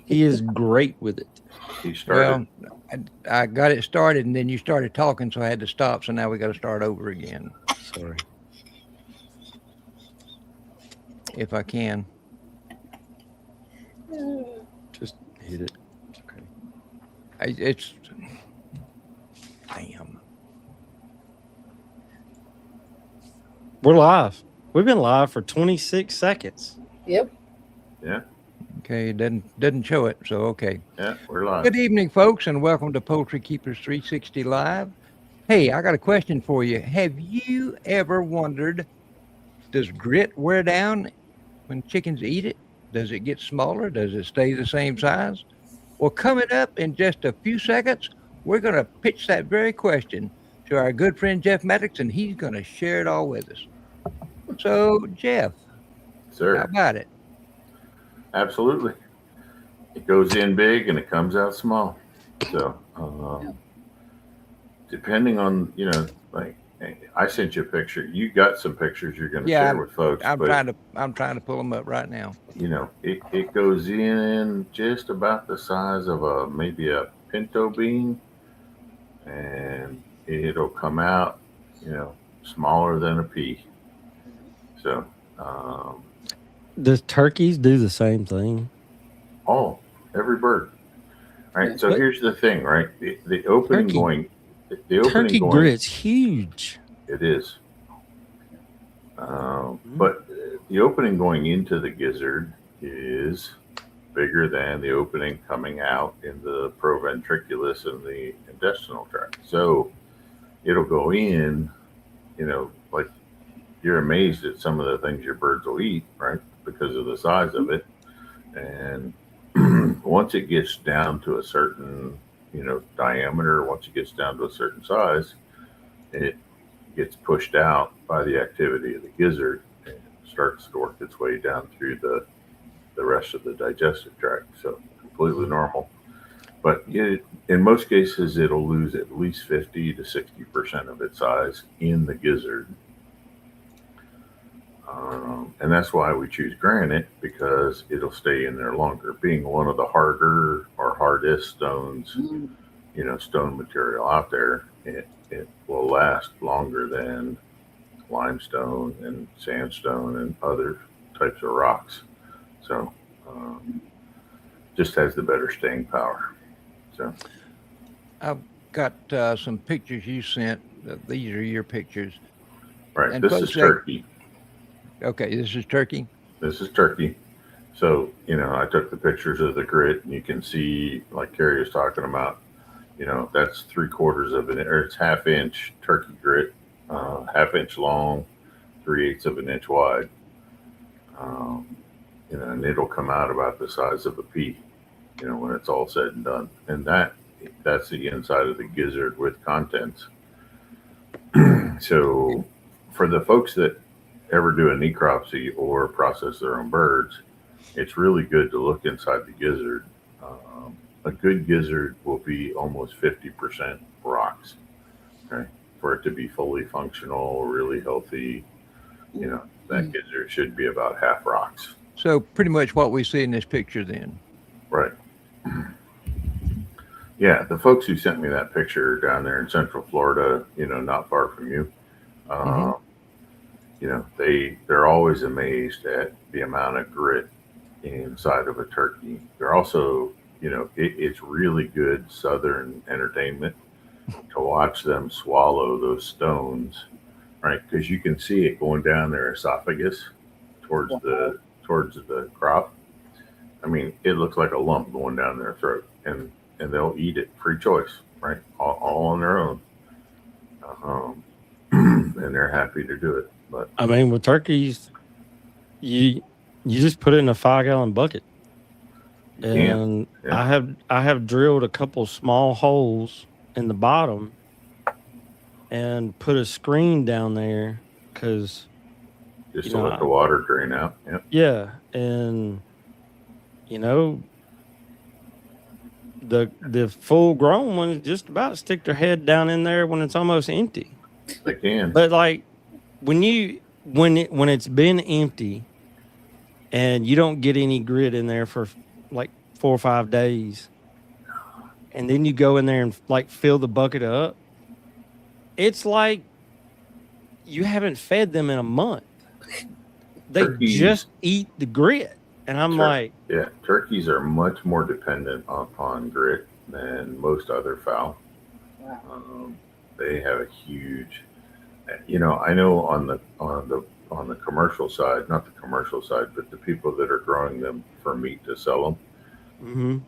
He is great with it. He started. Well, I got it started, and then you started talking, so I had to stop. So now we got to start over again, Sorry. if I can. Just hit it. It's okay. It's damn. We're live. We've been live for 26 seconds. Yep. Yeah. Okay, it didn't show it, so okay. Yeah. We're live. Good evening, folks, and welcome to Poultry Keepers 360 Live. Hey, I got a question for you. Have you ever wondered, does grit wear down when chickens eat it? Does it get smaller? Does it stay the same size? Well, coming up in just a few seconds, we're going to pitch that very question to our good friend Jeff Maddox, and he's going to share it all with us. So, Jeff, how Sir. about it? Absolutely. It goes in big and it comes out small. So, depending on, like, I sent you a picture. You got some pictures you're going to Yeah, share with folks. I'm but, trying to pull them up right now. it goes in just about the size of maybe a pinto bean, and it'll come out, smaller than a pea. So, Does turkeys do the same thing? oh, every bird. All right. So But- here's the thing, right? The opening Turkey- going, the opening Turkey going, grit's huge. it is. But the opening going into the gizzard is bigger than the opening coming out in the proventriculus and the intestinal tract. So it'll go in, like you're amazed at some of the things your birds will eat, right? Because of the size of it. And once it gets down to a certain, diameter, once it gets down to a certain size, it gets pushed out by the activity of the gizzard and starts to work its way down through the rest of the digestive tract. So completely normal. But in most cases, it'll lose at least 50 to 60% of its size in the gizzard. And that's why we choose granite, because it'll stay in there longer. Being one of the harder or hardest stones, stone material out there, it will last longer than limestone and sandstone and other types of rocks. So just has the better staying power. So I've got some pictures you sent. These are your pictures. right, And this folks, is turkey. Okay, this is turkey. This is turkey. So, I took the pictures of the grit, and you can see, like Carrie was talking about, that's 3/4 of an, or it's 1/2 inch turkey grit, 1/2 inch long, 3/8 of an inch wide. And it'll come out about the size of a pea, when it's all said and done. And that's the inside of the gizzard with contents. So, for the folks that ever do a necropsy or process their own birds, it's really good to look inside the gizzard. A good gizzard will be almost 50% rocks, okay? For it to be fully functional, really healthy, that gizzard should be about half rocks. So pretty much what we see in this picture then. Right. Yeah, the folks who sent me that picture down there in Central Florida, not far from you, they're always amazed at the amount of grit inside of a turkey. They're also, it's really good Southern entertainment to watch them swallow those stones, right? Because you can see it going down their esophagus towards the crop. I mean, it looks like a lump going down their throat, and they'll eat it free choice, right? All on their own, and they're happy to do it. But I mean, with turkeys, you just put it in a 5-gallon bucket, and Yeah. I have drilled a couple small holes in the bottom and put a screen down there because just to let the water drain out. Yep. yeah, and the full grown ones just about stick their head down in there when it's almost empty. They can. But like when it's been empty and you don't get any grit in there for like 4 or 5 days, and then you go in there and like fill the bucket up, it's like you haven't fed them in a month. They Turkeys, just eat the grit, and I'm like, yeah, turkeys are much more dependent upon grit than most other fowl. Wow. They have a huge, I know on the commercial side, not the commercial side, but the people that are growing them for meat to sell them,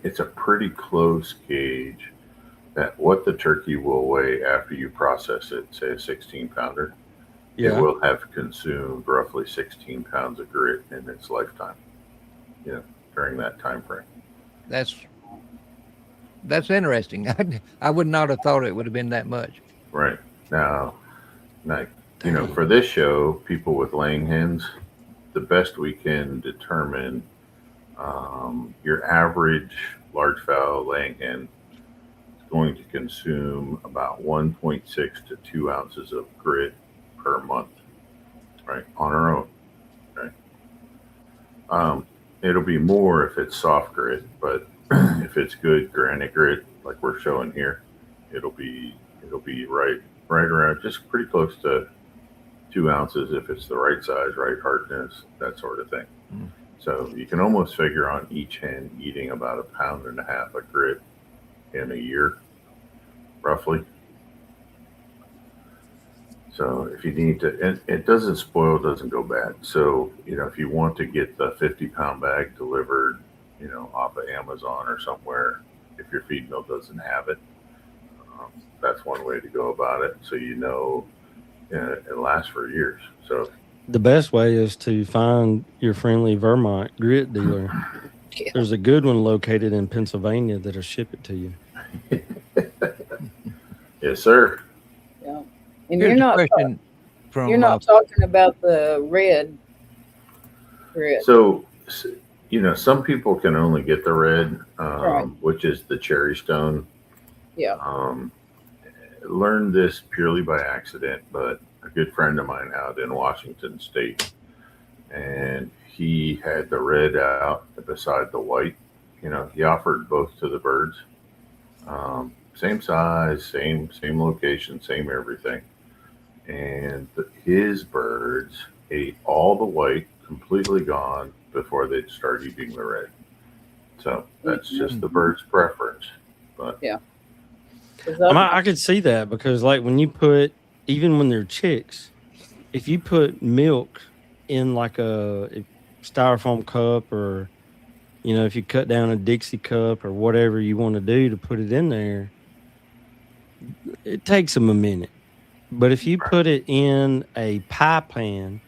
it's a pretty close gauge that what the turkey will weigh after you process it, say a 16 pounder, it yeah, will have consumed roughly 16 pounds of grit in its lifetime, during that time frame. That's interesting. I would not have thought it would have been that much. Right. Now, for this show, people with laying hens, the best we can determine, your average large fowl laying hen is going to consume about 1.6 to 2 ounces of grit per month, right, on her own. Right. It'll be more if it's soft grit, but if it's good granite grit, like we're showing here, it'll be right around, just pretty close to 2 ounces if it's the right size, right hardness, that sort of thing. Mm. So you can almost figure on each hen eating about 1.5 pounds of grit in a year, roughly. So if you need to, and it doesn't spoil, doesn't go bad. So, if you want to get the 50-pound bag delivered, off of Amazon or somewhere, if your feed mill doesn't have it, that's one way to go about it. So, it lasts for years. So the best way is to find your friendly Vermont grit dealer. Yeah. There's a good one located in Pennsylvania that'll ship it to you. yes, sir. Yeah. And Here's you're a not question from you're not talking about the red grit. So, some people can only get the red, Right. which is the cherry stone. Yeah. Learned this purely by accident, but a good friend of mine out in Washington State, and he had the red out beside the white. He offered both to the birds, same size, same location, same everything, and his birds ate all the white, completely gone, before they'd start eating the red. So that's just the bird's preference. But Yeah. I could see that because, like, even when they're chicks, if you put milk in like a styrofoam cup, or if you cut down a Dixie cup or whatever you want to do to put it in there, it takes them a minute. But if you put it in a pie pan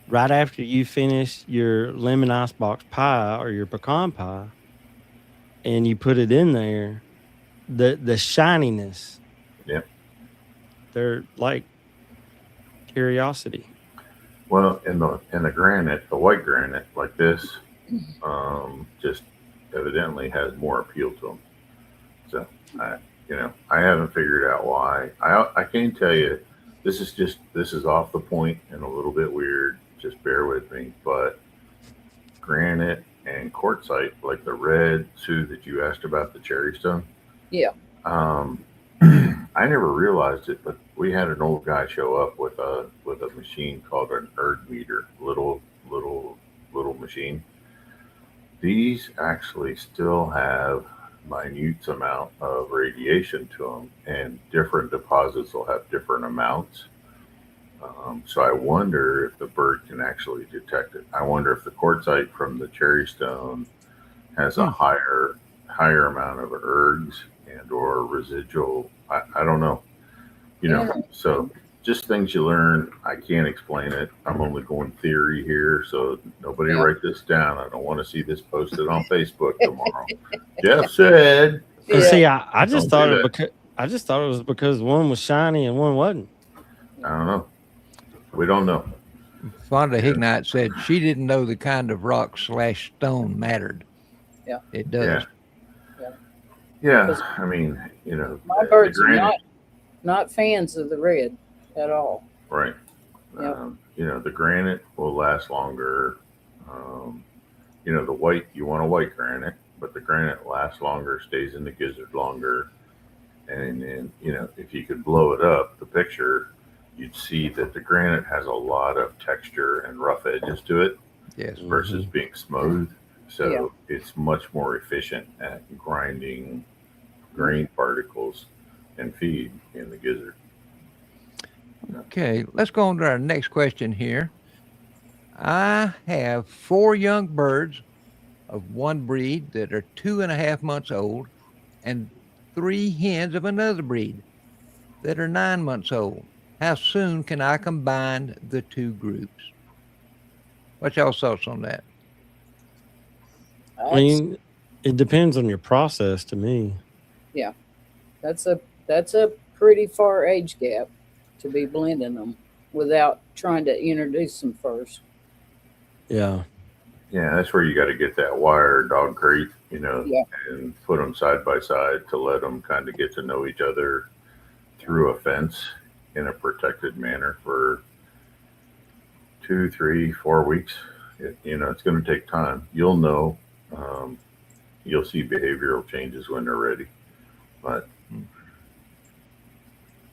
right after you finish your lemon icebox pie or your pecan pie, and you put it in there, the shininess, yeah. they're like curiosity. Well, in the granite, the white granite like this, just evidently has more appeal to them. So I haven't figured out why. I can tell you, this is off the point and a little bit weird. Just bear with me. But granite and quartzite, like the red, Sue, that you asked about, the cherry stone. Yeah. I never realized it, but we had an old guy show up with a machine called an erg meter, little machine. These actually still have minute amount of radiation to them, and different deposits will have different amounts. So I wonder if the bird can actually detect it. I wonder if the quartzite from the cherry stone has a higher amount of ergs and or residual. I don't know. So just things you learn. I can't explain it. I'm only going theory here, so nobody write this down. I don't want to see this posted on Facebook tomorrow. Jeff said. And see, I just Don't thought do it that. I just thought it was because one was shiny and one wasn't. I don't know. We don't know. Fonda Hignite said she didn't know the kind of rock / stone mattered. Yeah. It does. Yeah. I mean, My birds are not fans of the red at all. Right. Yep. The granite will last longer. the white, you want a white granite, but the granite lasts longer, stays in the gizzard longer. And then, if you could blow it up, the picture, you'd see that the granite has a lot of texture and rough edges to it Yes. versus being smooth. So it's much more efficient at grinding grain particles and feed in the gizzard. Okay, let's go on to our next question here. I have 4 young birds of one breed that are 2.5 months old, and 3 hens of another breed that are 9 months old. How soon can I combine the 2 groups? What's y'all's thoughts on that? I mean, it depends on your process to me. That's a pretty far age gap to be blending them without trying to introduce them first. Yeah. Yeah, that's where you got to get that wire dog crate, Yeah. and put them side by side to let them kind of get to know each other through a fence in a protected manner for 2, 3, 4 weeks. It's going to take time. You'll know. You'll see behavioral changes when they're ready. But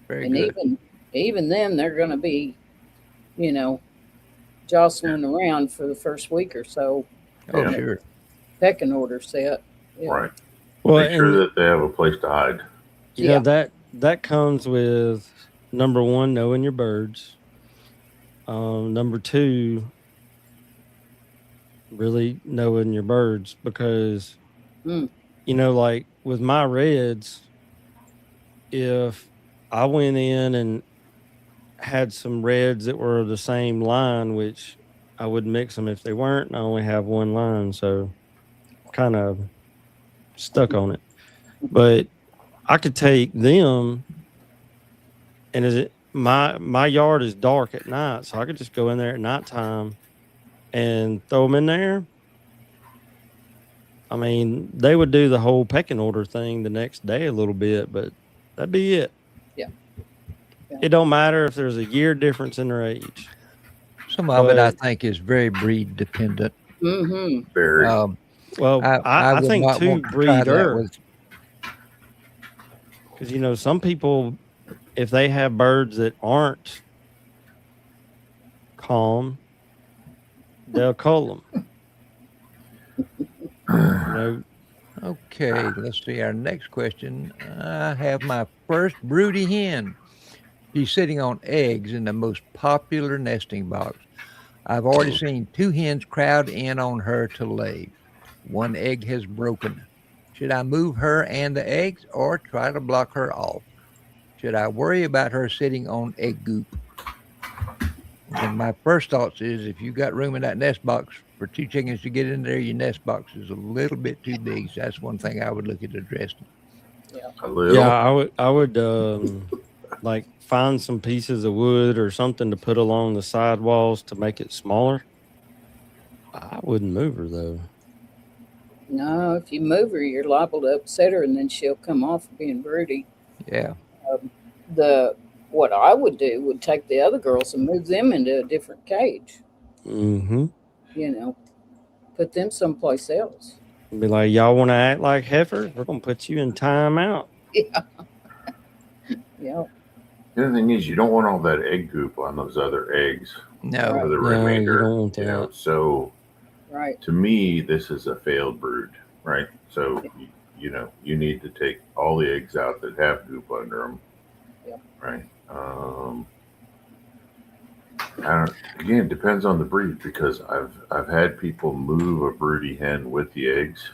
Very And good. even then they're going to be, jostling around for the first week or so, Oh, Yeah. sure. pecking order set. Yeah. right, Well, make sure and that they have a place to hide. you know that comes with number one, knowing your birds. Number two, really knowing your birds, because Mm. like with my reds, if I went in and had some reds that were the same line, which I would mix them if they weren't, and I only have one line, so kind of stuck on it. But I could take them, and my yard is dark at night, so I could just go in there at nighttime and throw them in there. I mean, they would do the whole pecking order thing the next day a little bit, but that'd be it. Yeah. It don't matter if there's a year difference in their age. Some of it, I But- think, is very breed dependent. Mm-hmm. Very. Well, I would think not too, want to try that breeder, with. because some people, if they have birds that aren't calm, they'll cull them. Okay, let's see. Our next question. I have my first broody hen. She's sitting on eggs in the most popular nesting box. I've already seen 2 hens crowd in on her to lay. 1 egg has broken. Should I move her and the eggs or try to block her off? Should I worry about her sitting on egg goop? And my first thoughts is if you got room in that nest box for 2 chickens to get in there, your nest box is a little bit too big. So that's one thing I would look at addressing. A little. Yeah, I would like find some pieces of wood or something to put along the side walls to make it smaller. I wouldn't move her though. No, if you move her, you're liable to upset her, and then she'll come off being broody. Yeah. What I would do would take the other girls and move them into a different cage. Mm-hmm. Put them someplace else. Be like, y'all want to act like heifers? We're gonna put you in timeout. Yeah. Yeah. The other thing is, you don't want all that egg goop on those other eggs No. for the No, you remainder. don't want that. So Right. to me, this is a failed brood, right? So you need to take all the eggs out that have goop under them, Yeah. right? Again, it depends on the breed, because I've had people move a broody hen with the eggs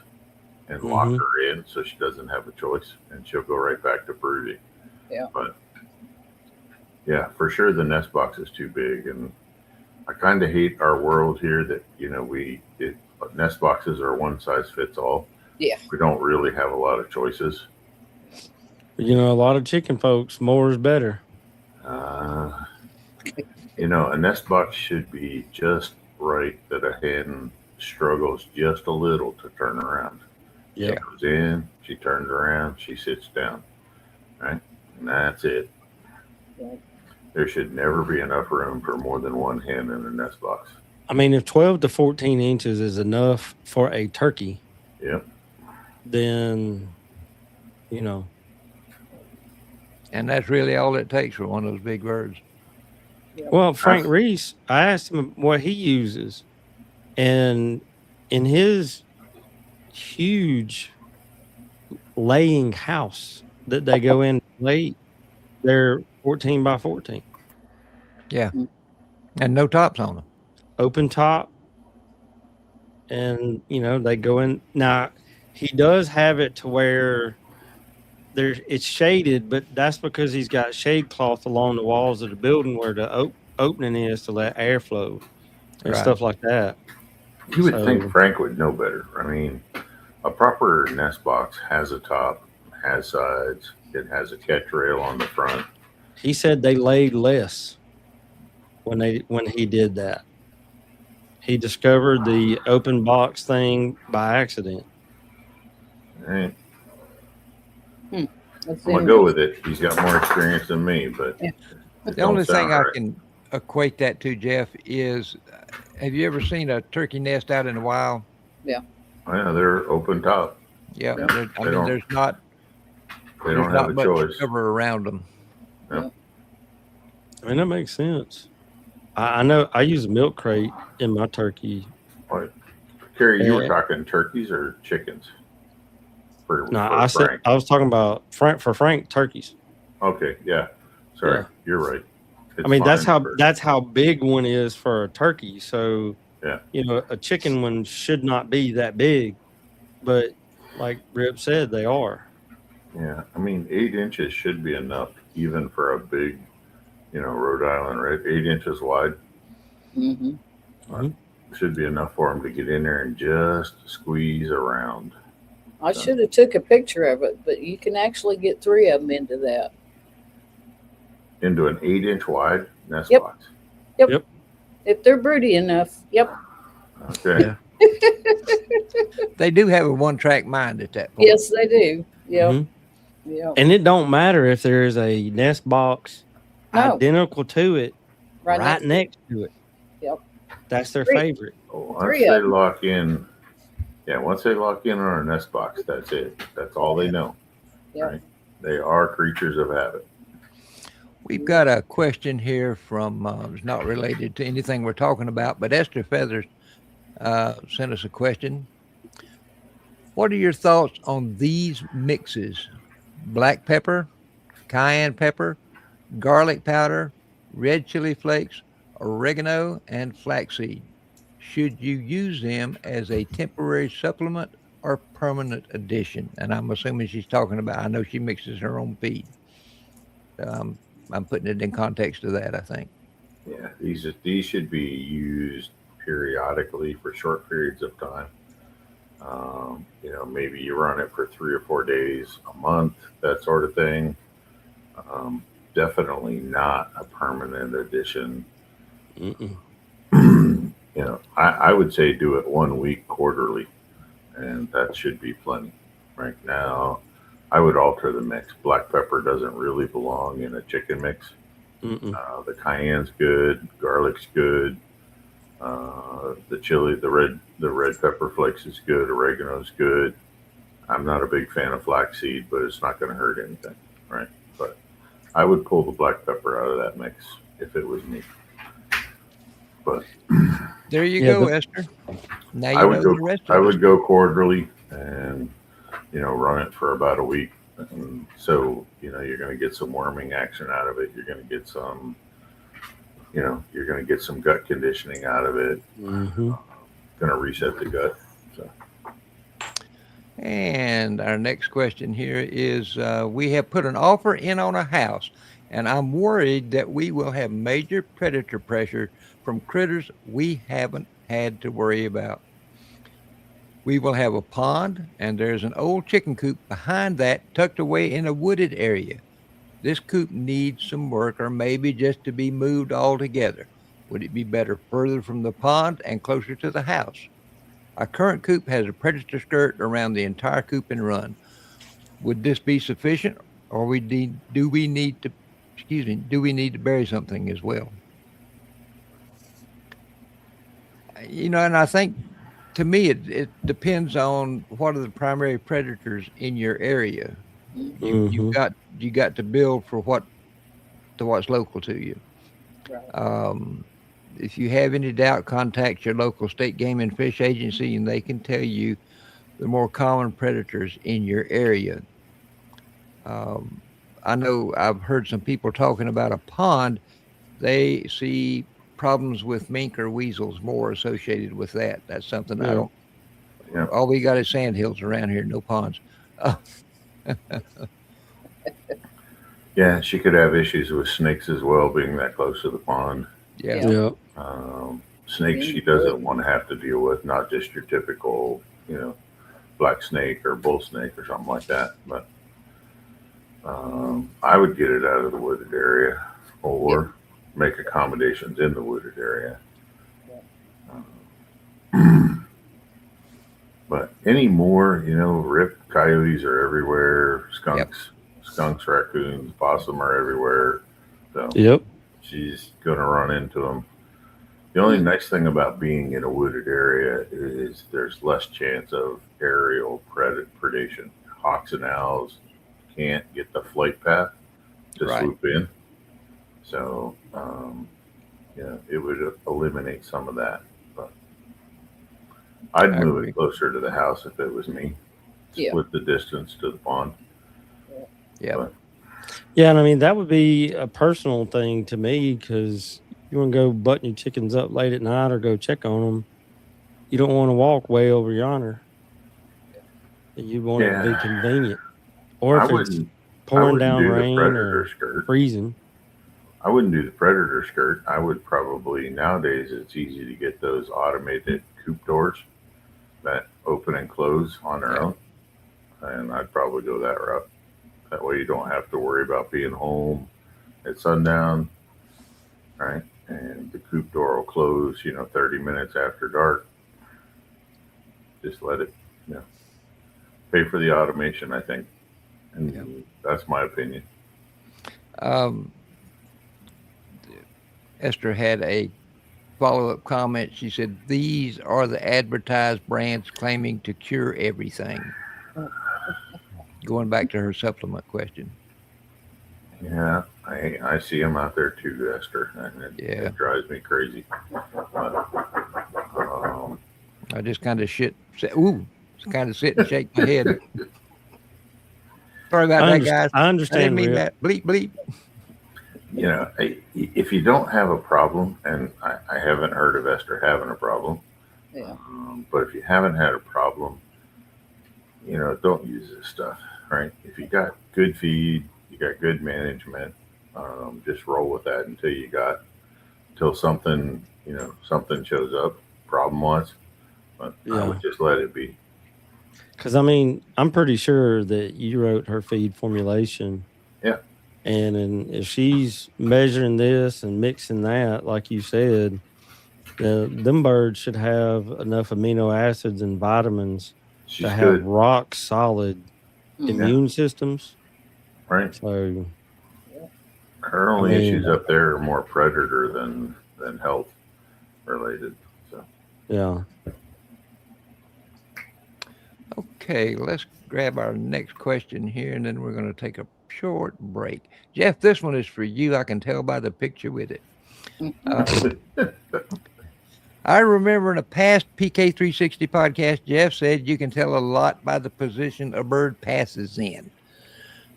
and lock Mhm. her in so she doesn't have a choice, and she'll go right back to brooding. Yeah. But yeah, for sure the nest box is too big, and I kind of hate our world here that nest boxes are one size fits all. Yeah. We don't really have a lot of choices. A lot of chicken folks, more is better. A nest box should be just right that a hen struggles just a little to turn around. Yeah. She goes in, she turns around, she sits down, right? And that's it. Yeah. There should never be enough room for more than one hen in a nest box. I mean, if 12 to 14 inches is enough for a turkey, Yep. then, you know, And that's really all it takes for one of those big birds. well, Frank That's- Reese, I asked him what he uses, and in his huge laying house that they go in late, they're 14 by 14, Yeah. Mm. And no tops on them. open top. And, they go in. Now, he does have it to where it's shaded, but that's because he's got shade cloth along the walls of the building where the opening is to let air flow and Right. stuff like that. You would think So- Frank would know better. I mean, a proper nest box has a top, has sides, it has a catch rail on the front. He said they laid less when he did that. He discovered the open box thing by accident. Eh, That's I'm gonna go with it. He's got more experience than me, but Yeah. it The only don't sound thing I right. can equate that to, Jeff, is have you ever seen a turkey nest out in the wild? Oh, yeah, they're open top. Yeah. Yeah, there- I they mean, don't- there's not They there's don't have not a much choice. cover around them. I mean, that makes sense. I know I use a milk crate in my turkey. What? Carrie, you were Yeah. talking turkeys or chickens? For No, Frank. I was talking about Frank turkeys. Okay, yeah. Sorry, Yeah. you're right. It's I mean, fine for- that's how big one is for a turkey. So, Yeah. A chicken one should not be that big, but like Rip said, they are. Yeah, I mean, 8 inches should be enough, even for a big, Rhode Island, right? 8 inches wide Mm-hmm. should be enough for them to get in there and just squeeze around. I should have took a picture of it, but you can actually get 3 of them into that. Into an 8-inch wide nest Yep. box. If they're broody enough. Yep. Okay. Yeah. They do have a one-track mind at that point. Yes, they do. Yep. Mhm. Yep. And it don't matter if there is a nest box No. identical to it right next- next to it. Yep. That's their 3. favorite. Once 3 they of 'em. lock in, once they lock in on a nest box, that's it. That's all they know. Yeah. Right? They are creatures of habit. We've got a question here from, it's not related to anything we're talking about, but Esther Feathers sent us a question. What are your thoughts on these mixes? Black pepper, cayenne pepper, garlic powder, red chili flakes, oregano, and flaxseed. Should you use them as a temporary supplement or permanent addition? And I'm assuming she's talking about, I know she mixes her own feed. I'm putting it in context of that, I think. Yeah, these should be used periodically for short periods of time. Maybe you run it for 3 or 4 days a month, that sort of thing. Definitely not a permanent addition. Mm-mm. I would say do it 1 week quarterly, and that should be plenty. Right now, I would alter the mix. Black pepper doesn't really belong in a chicken mix. Mm-mm. The cayenne's good, garlic's good. The chili, the red pepper flakes is good. Oregano's good. I'm not a big fan of flaxseed, but it's not going to hurt anything, right? But I would pull the black pepper out of that mix if it was me. But There you Yeah, go, Esther. Now you I would know go. the rest of I it. would go quarterly, and run it for about a week. And so you're going to get some worming action out of it. You're going to get some. You're going to get some gut conditioning out of it. Mm-hmm. Going to reset the gut. So. And our next question here is we have put an offer in on a house, and I'm worried that we will have major predator pressure from critters we haven't had to worry about. We will have a pond, and there's an old chicken coop behind that tucked away in a wooded area. This coop needs some work, or maybe just to be moved altogether. Would it be better further from the pond and closer to the house? Our current coop has a predator skirt around the entire coop and run. Would this be sufficient, or do we need to bury something as well? And I think to me it depends on what are the primary predators in your area. You've Mhm. got to build for what's local to you. Right. If you have any doubt, contact your local state game and fish agency, and they can tell you the more common predators in your area. Um, I know I've heard some people talking about a pond. They see problems with mink or weasels more associated with that. That's something I Yeah. don't. Yeah. All we got is sandhills around here, no ponds. Uh, Yeah, she could have issues with snakes as well, being that close to the pond. yeah, Yeah. Yeah. Snakes she doesn't want to have to deal with, not just your typical, black snake or bull snake or something like that. But I would get it out of the wooded area or make accommodations in the wooded area. But anymore, rip coyotes are everywhere. Skunks, raccoons, possum are everywhere. So Yep. she's gonna run into them. The only nice thing about being in a wooded area is there's less chance of aerial predation. Hawks and owls can't get the flight path to right. swoop in, so it would eliminate some of that. But I'd I move agree. it closer to the house if it was me. Yeah. Split the distance to the pond. Yeah, But Yeah, and I mean that would be a personal thing to me because you want to go button your chickens up late at night or go check on them. You don't want to walk way over yonder. You want it to be yeah, convenient. Or I if it's wouldn't. I pouring wouldn't down do the rain predator or skirt. freezing. I wouldn't do the predator skirt. I would probably nowadays it's easy to get those automated coop doors that open and close on their Yeah. own, and I'd probably go that route. That way you don't have to worry about being home at sundown, right? And the coop door will close, 30 minutes after dark. Just let it, pay for the automation, I think, and Yeah. that's my opinion. Um, Esther had a follow-up comment. She said, "These are the advertised brands claiming to cure everything." Going back to her supplement question. Yeah, I see them out there too, Esther, and Yeah. it drives me crazy. But, I just kind of kind of sit and shake my head. Sorry about that, guys. I I didn't understand, mean Rip. that. Bleep, bleep. If you don't have a problem, and I haven't heard of Esther having a problem, Yeah. but if you haven't had a problem, don't use this stuff, right? If you got good feed, you got good management, just roll with that until something shows up problem wise. But I Yeah. would just let it be. Because I mean, I'm pretty sure that you wrote her feed formulation. Yeah. And if she's measuring this and mixing that, like you said, them birds should have enough amino acids and vitamins She to have should, rock solid immune systems. right? So, Her I only mean, issues up there are more predator than health related. So yeah. Okay, let's grab our next question here, and then we're going to take a short break. Jeff, this one is for you. I can tell by the picture with it. I remember in a past PK360 podcast, Jeff said you can tell a lot by the position a bird passes in.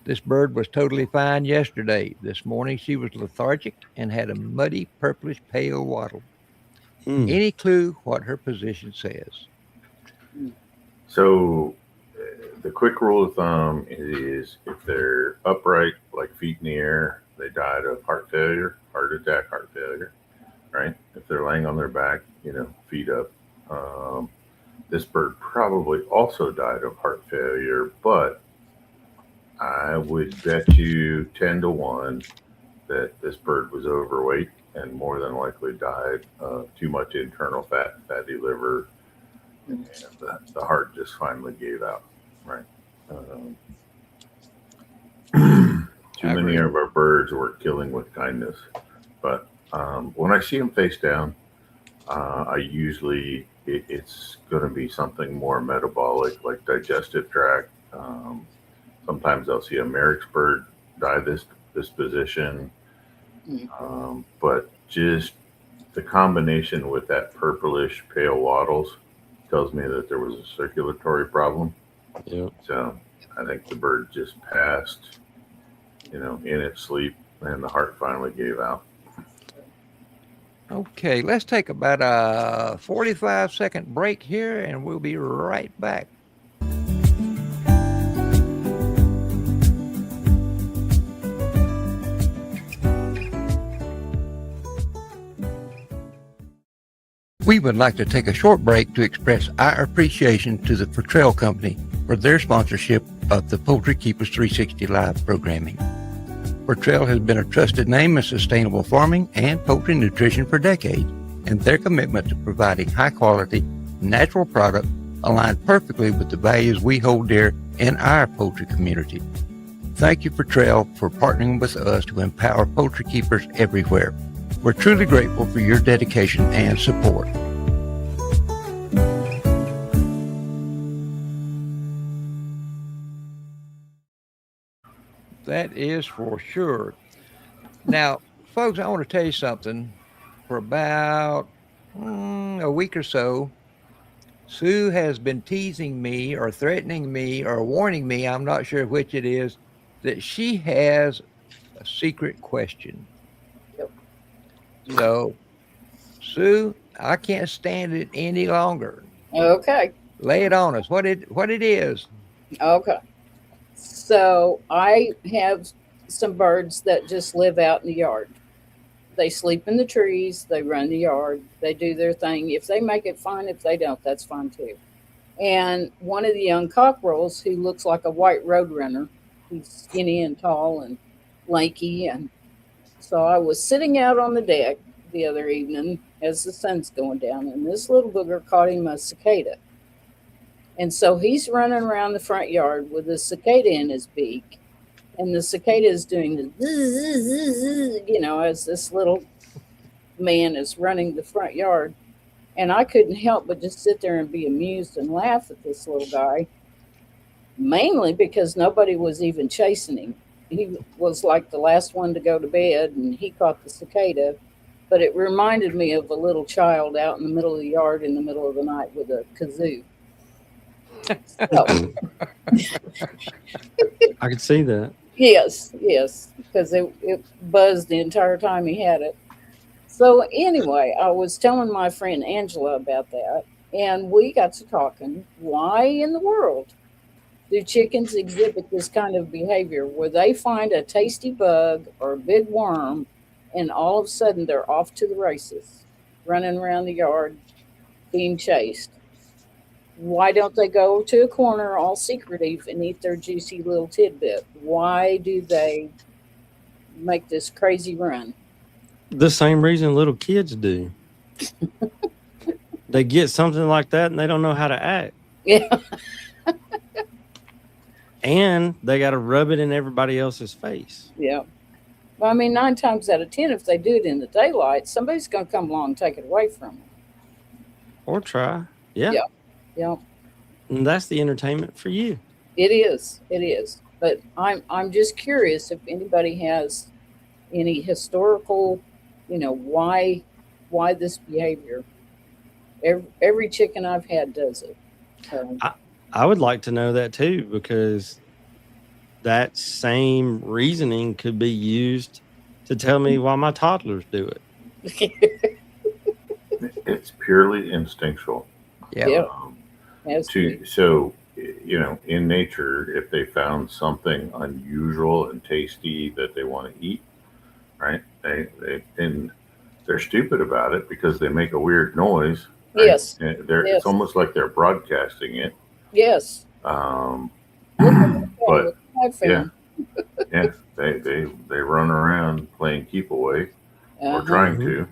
This bird was totally fine yesterday. This morning she was lethargic and had a muddy, purplish, pale wattle. Any clue what her position says? So the quick rule of thumb is if they're upright, like feet in the air, they died of heart failure, heart attack, heart failure, right? If they're laying on their back, feet up. This bird probably also died of heart failure, but I would bet you 10 to 1 that this bird was overweight and more than likely died of too much internal fat, fatty liver, and the heart just finally gave out, right? Too many of our birds were killing with kindness. But when I see them face down, I usually it's going to be something more metabolic, like digestive tract. Sometimes I'll see a Merrick's bird die this position, but just the combination with that purplish pale wattles tells me that there was a circulatory problem. Yep. So I think the bird just passed, in its sleep, and the heart finally gave out. Okay, let's take about a 45-second break here, and we'll be right back. We would like to take a short break to express our appreciation to the Poultry Company for their sponsorship of the Poultry Keepers 360 Live programming. Poultry has been a trusted name in sustainable farming and poultry nutrition for decades, and their commitment to providing high-quality, natural product aligns perfectly with the values we hold dear in our poultry community. Thank you, Poultry, for partnering with us to empower poultry keepers everywhere. We're truly grateful for your dedication and support. That is for sure. Now, folks, I want to tell you something. For about a week or so, Sue has been teasing me or threatening me or warning me, I'm not sure which it is, that she has a secret question. Yep. So, Sue, I can't stand it any longer. Okay. Lay it on us. What it is. Okay. So I have some birds that just live out in the yard. They sleep in the trees. They run the yard. They do their thing. If they make it, fine. If they don't, that's fine too. And one of the young cockerels, who looks like a white roadrunner, he's skinny and tall and lanky. And so I was sitting out on the deck the other evening as the sun's going down, and this little booger caught him a cicada. And so he's running around the front yard with a cicada in his beak. And the cicada is doing the zzz, as this little man is running the front yard. And I couldn't help but just sit there and be amused and laugh at this little guy, mainly because nobody was even chasing him. He was like the last one to go to bed, and he caught the cicada. But it reminded me of a little child out in the middle of the yard in the middle of the night with a kazoo. So, I could see that. yes, because it buzzed the entire time he had it. So anyway, I was telling my friend Angela about that, and we got to talking. Why in the world do chickens exhibit this kind of behavior where they find a tasty bug or a big worm, and all of a sudden they're off to the races, running around the yard, being chased? Why don't they go to a corner all secretive and eat their juicy little tidbit? Why do they make this crazy run? The same reason little kids do. They get something like that and they don't know how to act. Yeah. And they got to rub it in everybody else's face. Yeah. Well, I mean, 9 times out of 10, if they do it in the daylight, somebody's going to come along and take it away from them. Or try. Yeah. Yeah. And that's the entertainment for you. It is. But I'm just curious if anybody has any historical, why this behavior. Every chicken I've had does it. I would like to know that too, because that same reasoning could be used to tell me why my toddlers do it. It's purely instinctual. Yeah. So, in nature, if they found something unusual and tasty that they want to eat, right? And they're stupid about it because they make a weird noise. Right? Yes. It's almost like they're broadcasting it. Yes. But yeah, they run around playing keep away or trying to,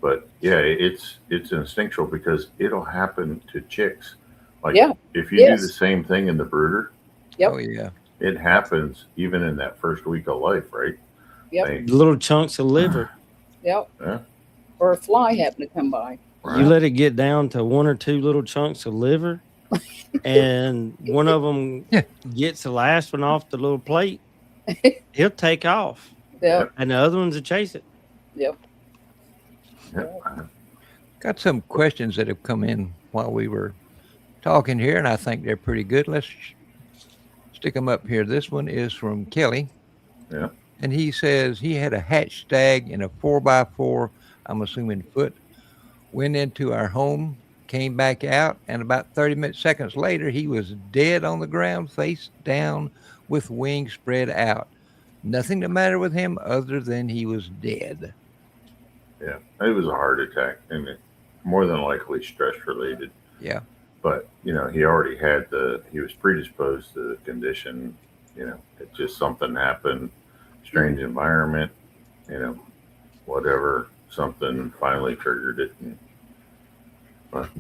but yeah, it's instinctual because it'll happen to chicks. Like if you do the same thing in the brooder, Oh yeah, it happens even in that first week of life, right? Yep. Little chunks of liver. Yep. Yeah. or a fly happen to come by. You let it get down to 1 or 2 little chunks of liver, and one of them gets the last one off the little plate, he'll take off. Yep. And the other ones will chase it. Yep. Got some questions that have come in while we were talking here, and I think they're pretty good. Let's stick them up here. This one is from Kelly. Yeah. And he says he had a hatch stag in a 4x4, I'm assuming foot, went into our home, came back out, and about 30 seconds later, he was dead on the ground, face down, with wings spread out. Nothing the matter with him other than he was dead. Yeah, it was a heart attack, and it more than likely stress related. Yeah. But, he already had he was predisposed to the condition. It just something happened, strange environment, whatever, something finally triggered it. But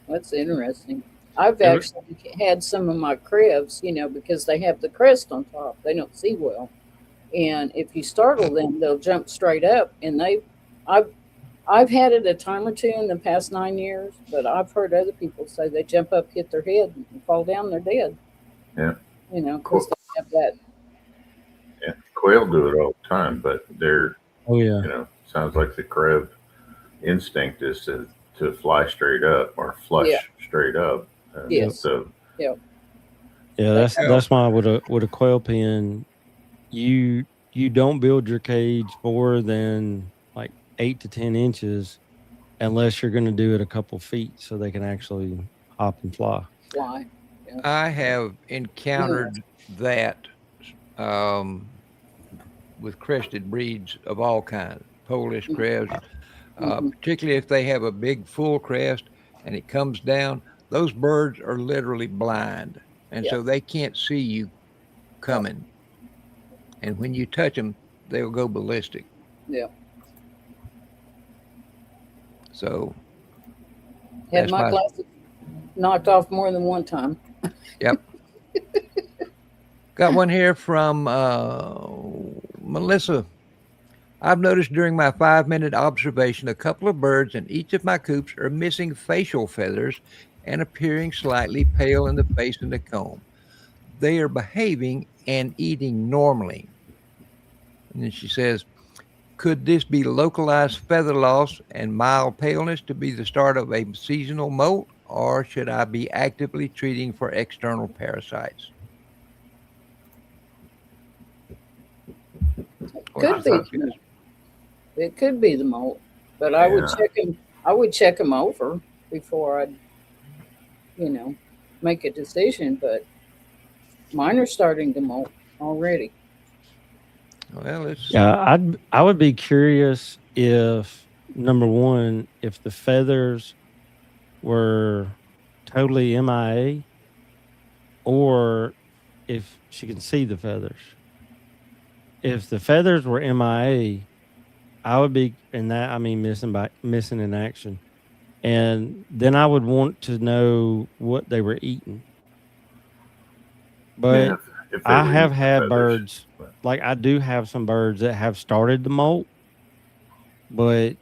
That's interesting. I've actually had some of my cribs, because they have the crest on top. They don't see well. And if you startle them, they'll jump straight up. And I've had it a time or two in the past 9 years, but I've heard other people say they jump up, hit their head, and fall down, they're dead. Yeah. Because they have that. Yeah, quail do it all the time, but they're, sounds like the crab instinct is to fly straight up or flush straight up. Yes. So, yeah, that's why with a quail pen, you don't build your cage more than like 8 to 10 inches, unless you're going to do it a couple feet so they can actually hop and fly. Yeah. I have encountered that with crested breeds of all kinds, Polish crabs, particularly if they have a big full crest and it comes down. Those birds are literally blind, and so they can't see you coming. And when you touch them, they'll go ballistic. Yeah. So had my glasses knocked off more than one time. Yep. Got one here from Melissa. I've noticed during my 5-minute observation, a couple of birds in each of my coops are missing facial feathers and appearing slightly pale in the face and the comb. They are behaving and eating normally. And then she says, could this be localized feather loss and mild paleness to be the start of a seasonal molt, or should I be actively treating for external parasites? Could be. It could be the molt, but I would check them. I would check them over before I'd, make a decision. But mine are starting to molt already. Well, it's I would be curious if, number one, if the feathers were totally MIA, or if she can see the feathers. If the feathers were MIA, I would be, and that I mean missing in action, and then I would want to know what they were eating. But I have had birds, like I do have some birds that have started to molt, but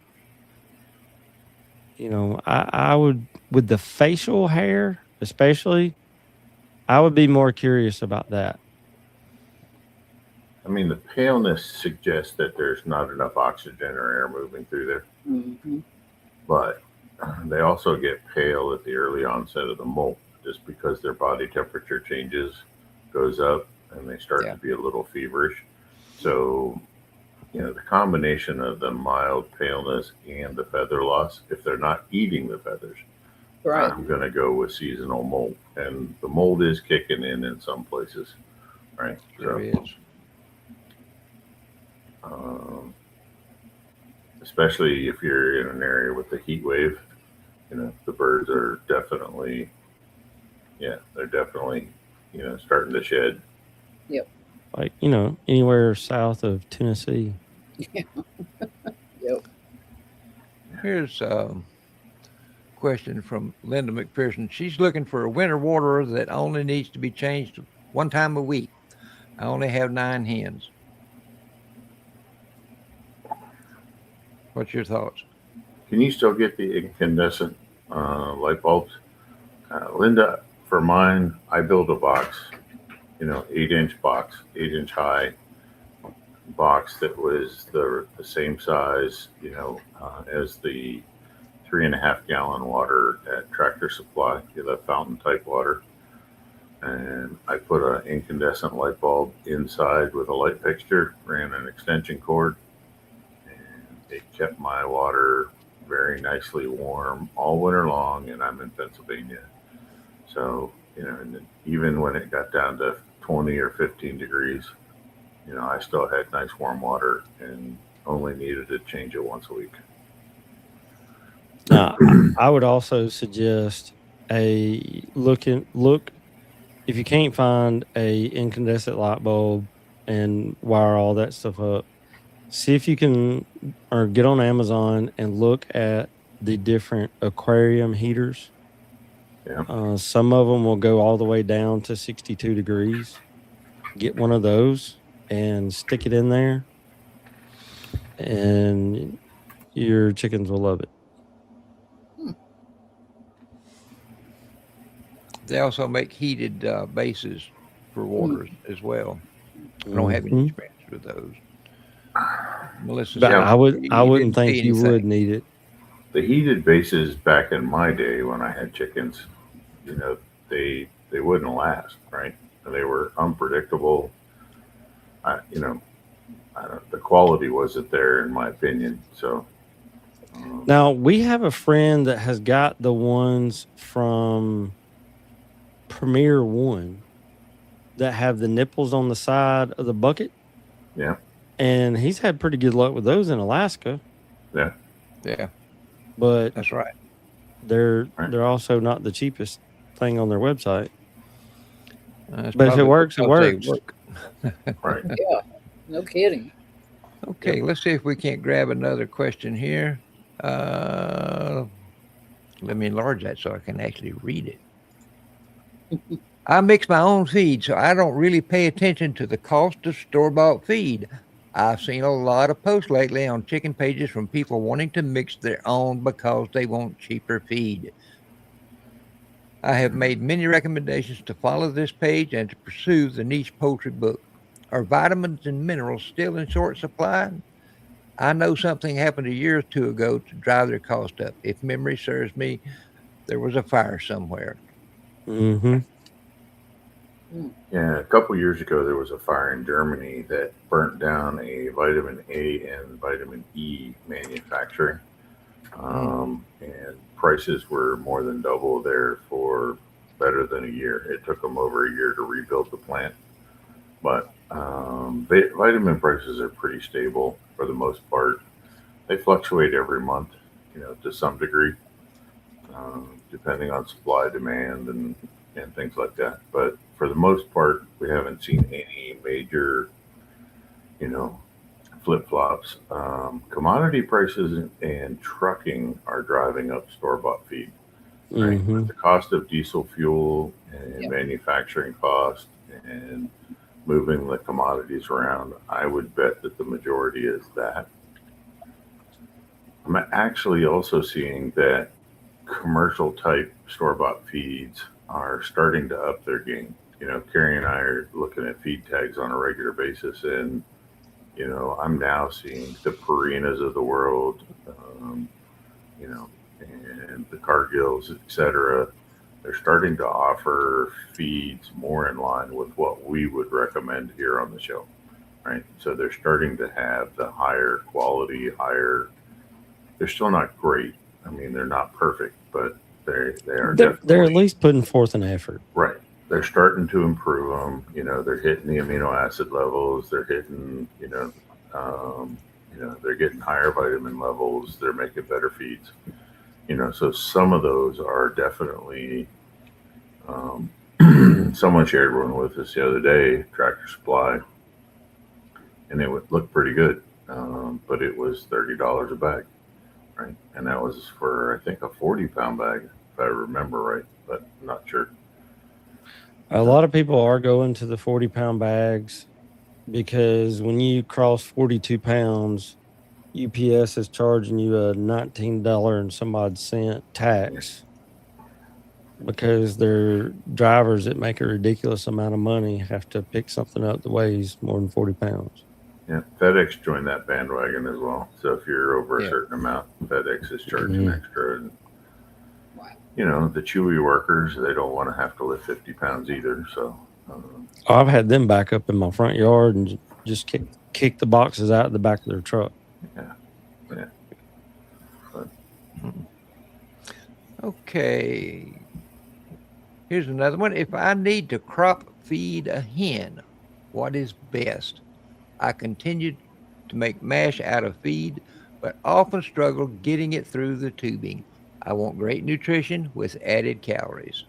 I would, with the facial hair especially, I would be more curious about that. I mean, the paleness suggests that there's not enough oxygen or air moving through there. Mm-hmm. But they also get pale at the early onset of the molt, just because their body temperature goes up, and they start to be a little feverish. So, the combination of the mild paleness and the feather loss, if they're not eating the feathers, right, I'm going to go with seasonal molt. And the mold is kicking in some places, right? Sure is. Especially if you're in an area with the heat wave, the birds are definitely, starting to shed. Yep. Like, anywhere south of Tennessee. Yep. Here's a question from Linda McPherson. She's looking for a winter waterer that only needs to be changed one time a week. I only have 9 hens. What's your thoughts? Can you still get the incandescent light bulbs? Linda, for mine, I built a box, 8-inch box, 8-inch high box that was the same size, as the 3.5 gallon water at Tractor Supply, the fountain type water. And I put an incandescent light bulb inside with a light fixture, ran an extension cord, and it kept my water very nicely warm all winter long. And I'm in Pennsylvania. So, and even when it got down to 20 or 15 degrees, I still had nice warm water and only needed to change it once a week. Now, I would also suggest a look if you can't find a incandescent light bulb and wire all that stuff up. See if you can, or get on Amazon and look at the different aquarium heaters. Yeah. Some of them will go all the way down to 62 degrees. Get one of those and stick it in there, and your chickens will love it. They also make heated bases for waters as well. I don't have any Mhm. experience with those. Melissa But said I wouldn't didn't see think you would anything. need it. The heated bases back in my day when I had chickens, they wouldn't last, right? They were unpredictable. The quality wasn't there in my opinion. So Now, we have a friend that has got the ones from Premier One that have the nipples on the side of the bucket. yeah, And he's had pretty good luck with those in Alaska, yeah, Yeah, but that's right. they're Right. they're also not the cheapest thing on their website. That's But if it probably works, it because they works. work. right. Yeah, no kidding. Okay, let's see if we can't grab another question here. Let me enlarge that so I can actually read it. I mix my own feed, so I don't really pay attention to the cost of store-bought feed. I've seen a lot of posts lately on chicken pages from people wanting to mix their own because they want cheaper feed. I have made many recommendations to follow this page and to pursue the niche poultry book. Are vitamins and minerals still in short supply? I know something happened a year or two ago to drive their cost up. If memory serves me, there was a fire somewhere. Mm-hmm. Yeah, a couple years ago there was a fire in Germany that burnt down a vitamin A and vitamin E manufacturing, and prices were more than double there for better than a year. It took them over a year to rebuild the plant, but vitamin prices are pretty stable for the most part. They fluctuate every month, to some degree, depending on supply, demand, and things like that. But for the most part, we haven't seen any major, flip flops. Commodity prices and trucking are driving up store bought feed, right? Mm-hmm. With the cost of diesel fuel and Yep. manufacturing cost and moving the commodities around, I would bet that the majority is that. I'm actually also seeing that commercial type store bought feeds are starting to up their game. Carrie and I are looking at feed tags on a regular basis, and I'm now seeing the Purinas of the world, and the Cargills, etc. They're starting to offer feeds more in line with what we would recommend here on the show, right? So they're starting to have the higher quality, higher. They're still not great. I mean, they're not perfect, but they are They're definitely at least putting forth an effort. right. They're starting to improve them. They're hitting the amino acid levels. They're hitting, they're getting higher vitamin levels. They're making better feeds. So some of those are definitely. Someone shared one with us the other day, Tractor Supply, and it would look pretty good, but it was $30 a bag, right? And that was for I think a 40-pound bag, if I remember right, but I'm not sure. A lot of people are going to the 40-pound bags because when you cross 42 pounds, UPS is charging you a $19 and some odd cent tax because their drivers that make a ridiculous amount of money have to pick something up that weighs more than 40 pounds. Yeah, FedEx joined that bandwagon as well. So if you're over a Yeah. certain amount, FedEx is charging Mhm. extra. And, Wow. the Chewy workers, they don't want to have to lift 50 pounds either. So, I've had them back up in my front yard and just kick the boxes out of the back of their truck. yeah. But, Okay. Here's another one. If I need to crop feed a hen, what is best? I continue to make mash out of feed, but often struggle getting it through the tubing. I want great nutrition with added calories.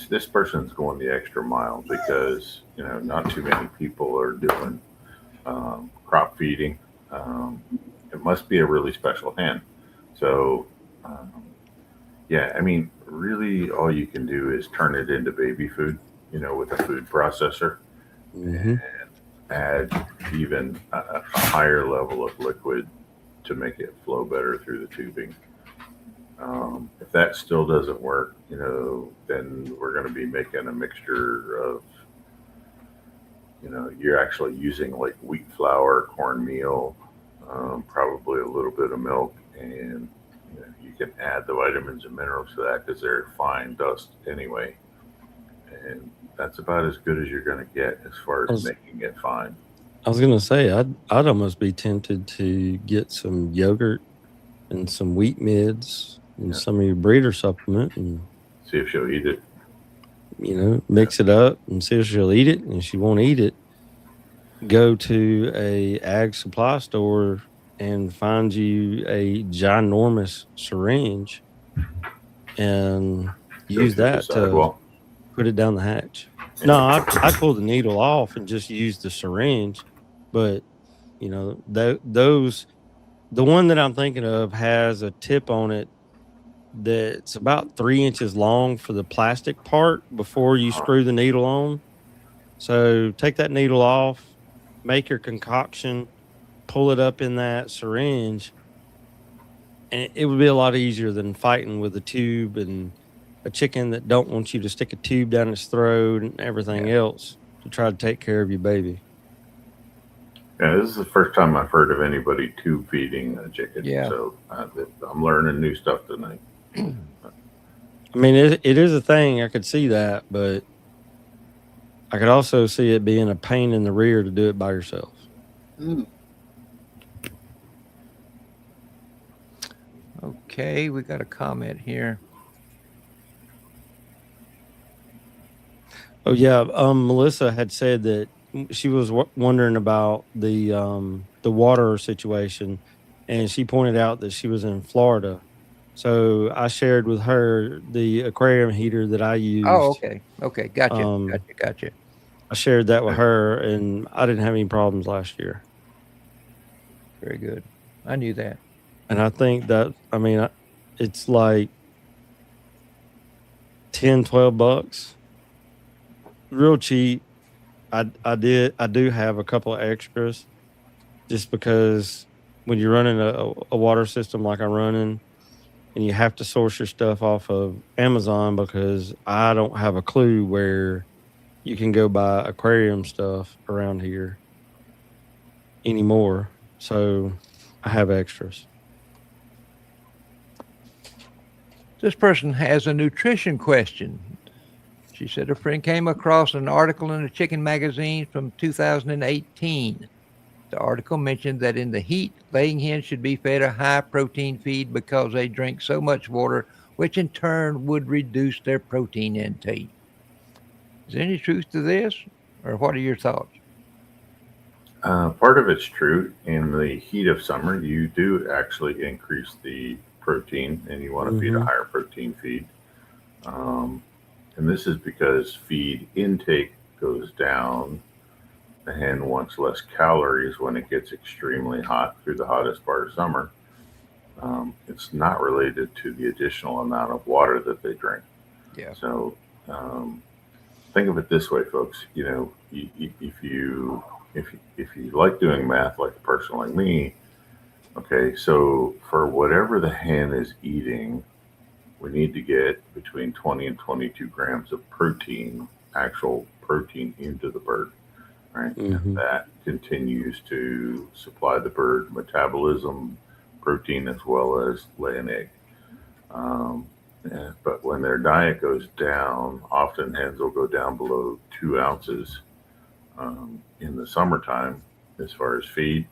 this person's going the extra mile because, not too many people are doing crop feeding. It must be a really special hen. So, yeah, I mean, really all you can do is turn it into baby food, with a food processor, Mm-hmm. and add even a higher level of liquid to make it flow better through the tubing. If that still doesn't work, then we're going to be making a mixture of, you're actually using like wheat flour, cornmeal, probably a little bit of milk, and you can add the vitamins and minerals to that because they're fine dust anyway. And that's about as good as you're going to get as far as making it fine. I was gonna say I'd almost be tempted to get some yogurt and some wheat mids and some of your breeder supplement and see if she'll eat it. Mix it up and see if she'll eat it. And if she won't eat it, go to a ag supply store and find you a ginormous syringe and use that to put it down the hatch. No, I pull the needle off and just use the syringe. But, those, the one that I'm thinking of has a tip on it that's about 3 inches long for the plastic part before you screw the needle on. So take that needle off, make your concoction, pull it up in that syringe, and it would be a lot easier than fighting with a tube and a chicken that don't want you to stick a tube down its throat and everything else to try to take care of your baby. Yeah, this is the first time I've heard of anybody tube feeding a chicken. Yeah. So I'm learning new stuff tonight. I mean, it is a thing. I could see that, but I could also see it being a pain in the rear to do it by yourself. Mm. Okay, we got a comment here. Oh yeah, Melissa had said that she was wondering about the water situation, and she pointed out that she was in Florida. So I shared with her the aquarium heater that I used. Oh, okay, gotcha. I shared that with her, and I didn't have any problems last year. Very good. I knew that. And I think that, it's like $10-12, real cheap. I do have a couple of extras just because when you're running a water system like I'm running, and you have to source your stuff off of Amazon because I don't have a clue where you can go buy aquarium stuff around here anymore. So I have extras. This person has a nutrition question. She said a friend came across an article in a chicken magazine from 2018. The article mentioned that in the heat, laying hens should be fed a high protein feed because they drink so much water, which in turn would reduce their protein intake. Is there any truth to this, or what are your thoughts? Part of it's true. In the heat of summer, you do actually increase the protein, and you want to feed a higher protein feed. And this is because feed intake goes down. The hen wants less calories when it gets extremely hot through the hottest part of summer. It's not related to the additional amount of water that they drink. Yeah. So think of it this way, folks. If you if you like doing math like a person like me, okay, so for whatever the hen is eating, we need to get between 20 and 22 grams of protein, actual protein into the bird, right? And Mm-hmm. that continues to supply the bird metabolism, protein, as well as lay an egg. But when their diet goes down, often hens will go down below 2 ounces in the summertime as far as feed.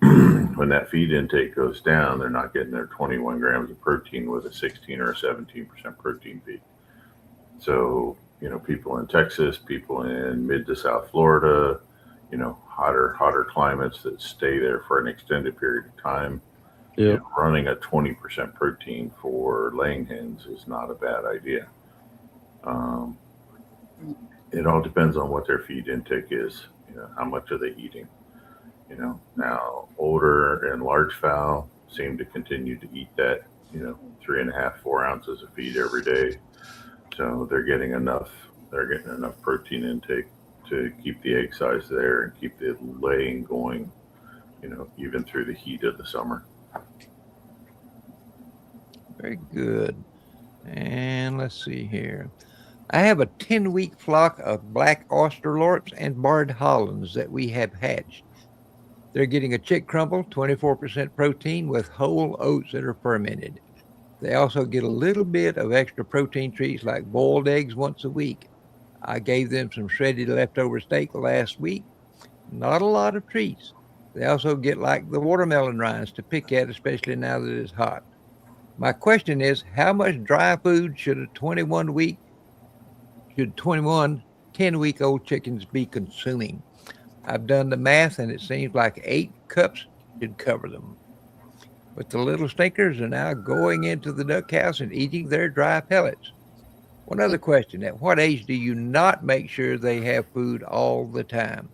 When that feed intake goes down, they're not getting their 21 grams of protein with a 16 or a 17% protein feed. So, people in Texas, people in mid to South Florida, hotter climates that stay there for an extended period of time, Yep. running a 20% protein for laying hens is not a bad idea. Um, it all depends on what their feed intake is, how much are they eating. Now older and large fowl seem to continue to eat that, 3.5, 4 ounces of feed every day. So they're getting enough. They're getting enough protein intake to keep the egg size there and keep the laying going, even through the heat of the summer. Very good. And let's see here. I have a 10-week flock of black Australorps and barred Hollands that we have hatched. They're getting a chick crumble, 24% protein with whole oats that are fermented. They also get a little bit of extra protein treats like boiled eggs once a week. I gave them some shredded leftover steak last week. Not a lot of treats. They also get like the watermelon rinds to pick at, especially now that it's hot. My question is, how much dry food should 21 10-week-old chickens be consuming? I've done the math and it seems like 8 cups should cover them. But the little stinkers are now going into the duck house and eating their dry pellets. One other question: at what age do you not make sure they have food all the time?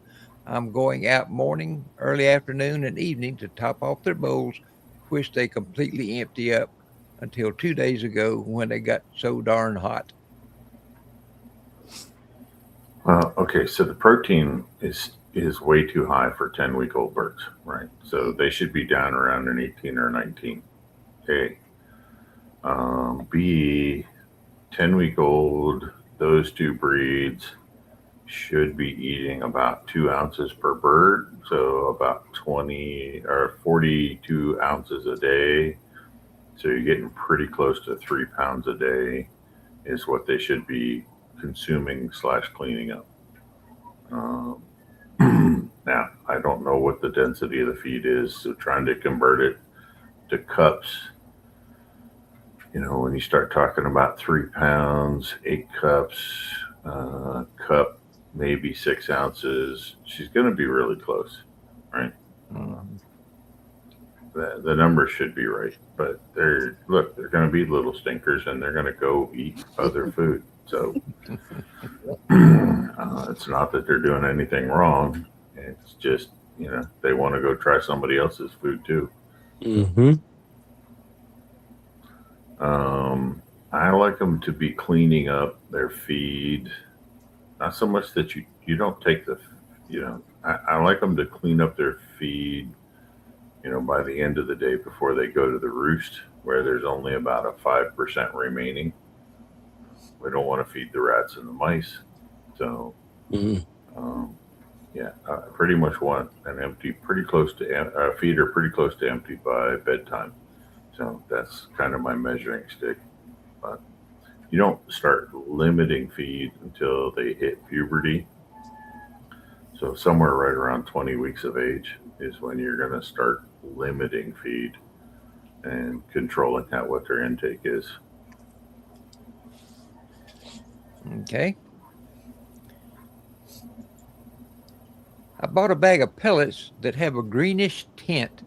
I'm going out morning, early afternoon, and evening to top off their bowls, which they completely empty up until 2 days ago when they got so darn hot. Well, okay, so the protein is way too high for 10-week-old birds, right? So they should be down around an 18 or 19. A. B. 10-week-old, those two breeds should be eating about 2 ounces per bird, so about 20 or 42 ounces a day. So you're getting pretty close to 3 pounds a day is what they should be consuming / cleaning up. Now, I don't know what the density of the feed is, so trying to convert it to cups, when you start talking about 3 pounds, 8 cups, cup, maybe 6 ounces, she's going to be really close, right? The numbers should be right, but they're going to be little stinkers and they're going to go eat other food. So it's not that they're doing anything wrong. It's just, they want to go try somebody else's food too. Mm-hmm. I like them to be cleaning up their feed. Not so much that you don't take I like them to clean up their feed, by the end of the day before they go to the roost, where there's only about a 5% remaining. We don't want to feed the rats and the mice. So, pretty much want an empty, pretty close to feeder, pretty close to empty by bedtime. So that's kind of my measuring stick. But you don't start limiting feed until they hit puberty. So somewhere right around 20 weeks of age is when you're going to start limiting feed and controlling what their intake is. Okay. I bought a bag of pellets that have a greenish tint.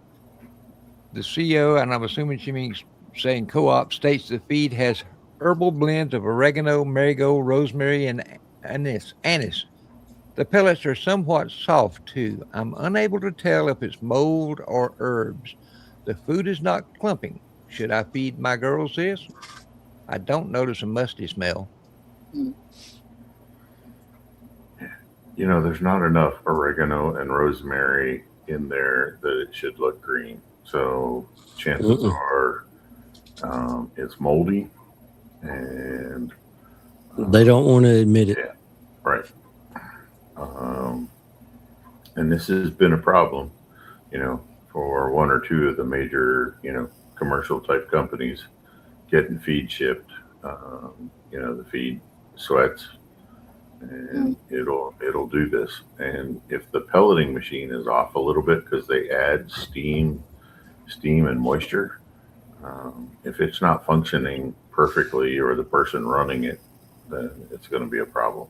The CEO, and I'm assuming she means saying co-op, states the feed has herbal blends of oregano, marigold, rosemary, and anise. The pellets are somewhat soft too. I'm unable to tell if it's mold or herbs. The food is not clumping. Should I feed my girls this? I don't notice a musty smell. there's not enough oregano and rosemary in there that it should look green. So chances Mm-mm. are it's moldy, and They don't want to admit it. yeah, right. Um, and this has been a problem, you know, for one or two of the major, commercial type companies getting feed shipped. The feed sweats, and Mm. it'll do this. And if the pelleting machine is off a little bit because they add steam and moisture, if it's not functioning perfectly or the person running it, then it's going to be a problem.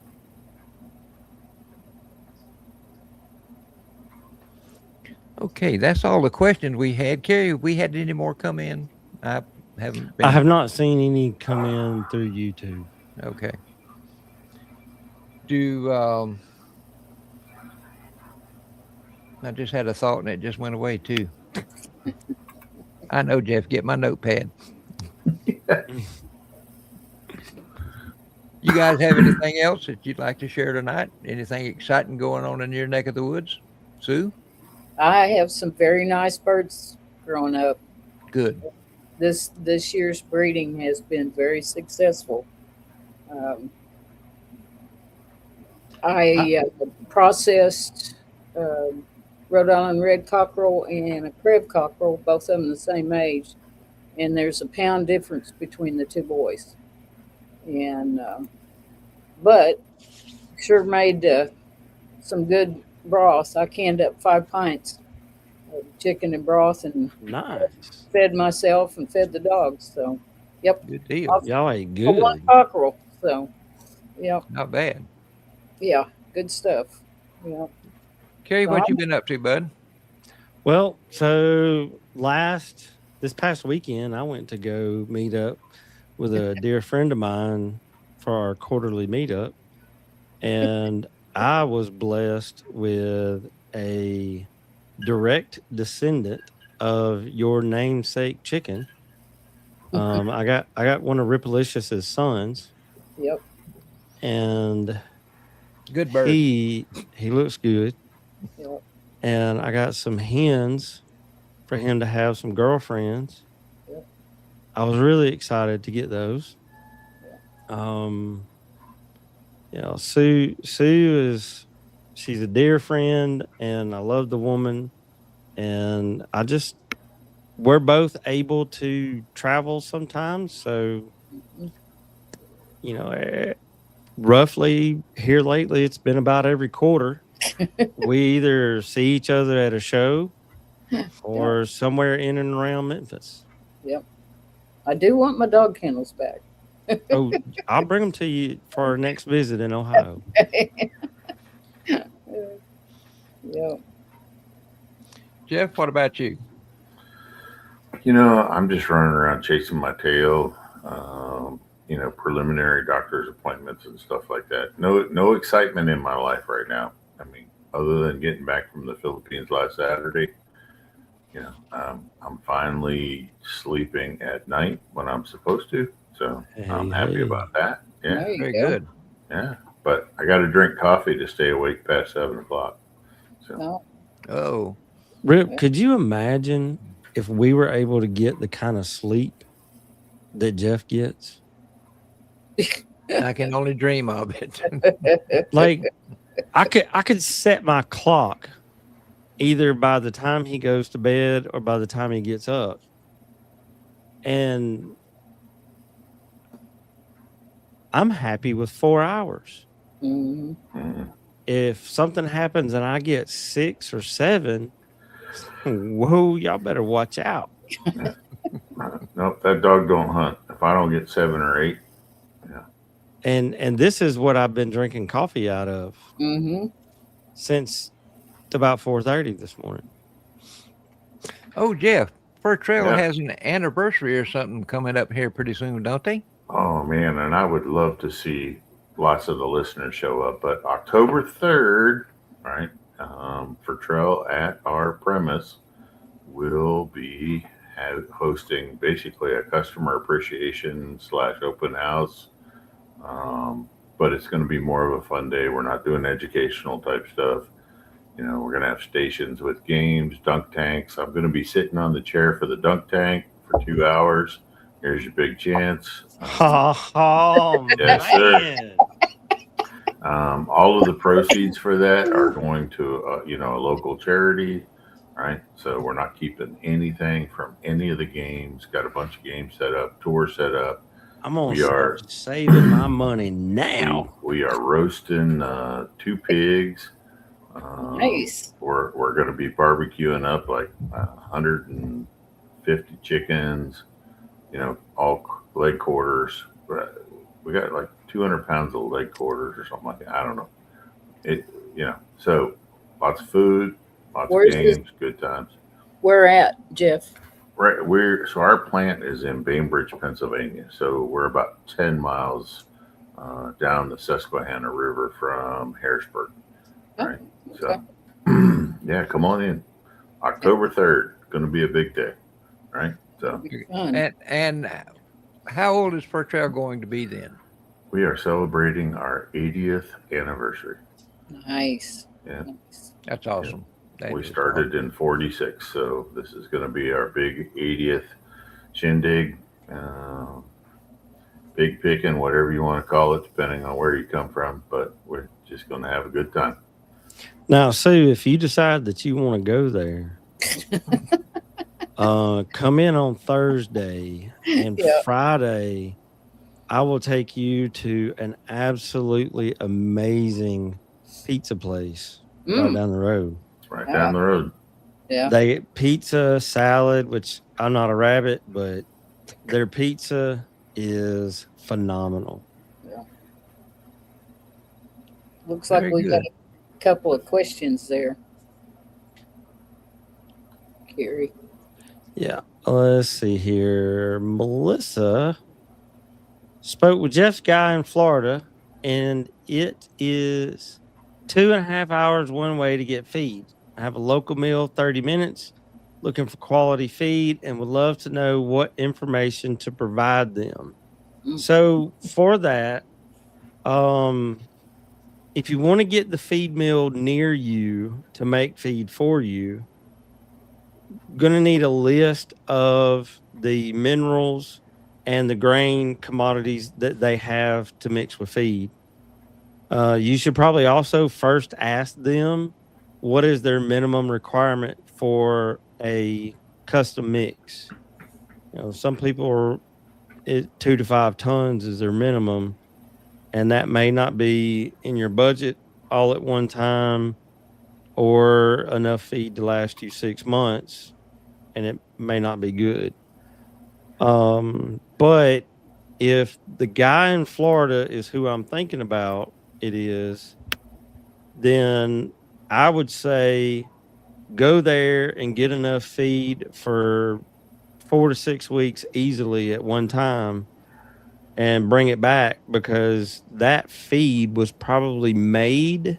Okay, that's all the questions we had. Carrie, have we had any more come in? I haven't I have been. not seen any come in through YouTube. Okay. Do I just had a thought and it just went away too. I know, Jeff. Get my notepad. You guys have anything else that you'd like to share tonight? Anything exciting going on in your neck of the woods? Sue? I have some very nice birds growing up. Good. This year's breeding has been very successful. Um, I processed Rhode Island red cockerel and a Crev cockerel, both of them the same age, and there's a pound difference between the two boys. And but sure made some good broth. I canned up 5 pints of chicken and broth and Nice. fed myself and fed the dogs. So, yep, Good deal. awesome. Y'all ate For one good. cockerel. So, yeah, Not bad. yeah, good stuff. Yeah. Carrie, what Um, you been up to, bud? Well, so this past weekend, I went to go meet up with a dear friend of mine for our quarterly meetup, and I was blessed with a direct descendant of your namesake chicken. I got one of Ripalicious' sons, Yep. and Good bird. he looks good, Yep. and I got some hens for him to have some girlfriends. Yep. I was really excited to get those. Yeah. Sue she's a dear friend, and I love the woman, and we're both able to travel sometimes, so Mhm. you know, eh, roughly here lately it's been about every quarter we either see each other at a show Yep. or somewhere in and around Memphis. Yep. I do want my dog kennels back. Oh, I'll bring them to you for our next visit in Ohio. Yep. Jeff, what about you? I'm just running around chasing my tail. Preliminary doctor's appointments and stuff like that. No excitement in my life right now. I mean, other than getting back from the Philippines last Saturday, I'm finally sleeping at night when I'm supposed to. So I'm happy about that. Yeah, There you Very go. good. yeah. But I got to drink coffee to stay awake past 7 o'clock. So No. Oh, Rip, could you imagine if we were able to get the kind of sleep that Jeff gets? I can only dream of it. Like I could set my clock either by the time he goes to bed or by the time he gets up. And I'm happy with 4 hours. Mhm. mm, If something happens and I get 6 or 7, whoa, y'all better watch out. nope, that dog don't hunt. If I don't get 7 or 8, yeah. And this is what I've been drinking coffee out of Mhm. since about 4:30 this morning. Oh, Jeff, Fur Trail Yeah. has an anniversary or something coming up here pretty soon, don't they? Oh man, and I would love to see lots of the listeners show up. But October 3rd, right, for Trail at our premise, will be hosting basically a customer appreciation / open house. but it's going to be more of a fun day. We're not doing educational type stuff. We're going to have stations with games, dunk tanks. I'm going to be sitting on the chair for the dunk tank for 2 hours. Here's your big chance. Oh, Yes, sir. man. All of the proceeds for that are going to, a local charity, right? So we're not keeping anything from any of the games. Got a bunch of games set up, tours set up. I'm going We to are- start saving my money now. We are roasting 2 pigs. Nice. We're going to be barbecuing up like 150 chickens, all leg quarters. We got like 200 pounds of leg quarters or something like that. I don't know. So lots of food, lots Where's of games, good times. Where at, Jeff? Right, so our plant is in Bainbridge, Pennsylvania. So we're about 10 miles down the Susquehanna River from Harrisburg. Right. Okay. So yeah, come on in. October 3rd, going to be a big day. Right. So Fun. And how old is Fur Trail going to be then? we are celebrating our 80th anniversary. Nice. Yeah. Nice. That's awesome. That We is started in 46, so this is going to be our big 80th shindig, big picking, whatever you want to call it, depending on where you come from. But we're just going to have a good time. Now, Sue, if you decide that you want to go there, come in on Thursday and Yeah. Friday. I will take you to an absolutely amazing pizza place right down the road. It's right down the road. Yeah. They pizza, salad, which I'm not a rabbit, but their pizza is phenomenal. Looks like Very we good. got a couple of questions there. Carrie. Yeah. Let's see here. Melissa spoke with Jeff's guy in Florida, and it is 2.5 hours one way to get feed. I have a local meal, 30 minutes, looking for quality feed, and would love to know what information to provide them. So for that, if you want to get the feed mill near you to make feed for you, going to need a list of the minerals and the grain commodities that they have to mix with feed. You should probably also first ask them what is their minimum requirement for a custom mix. Some people are 2 to 5 tons is their minimum, and that may not be in your budget all at one time or enough feed to last you 6 months, and it may not be good. But if the guy in Florida is who I'm thinking about, then I would say go there and get enough feed for 4 to 6 weeks easily at one time and bring it back, because that feed was probably made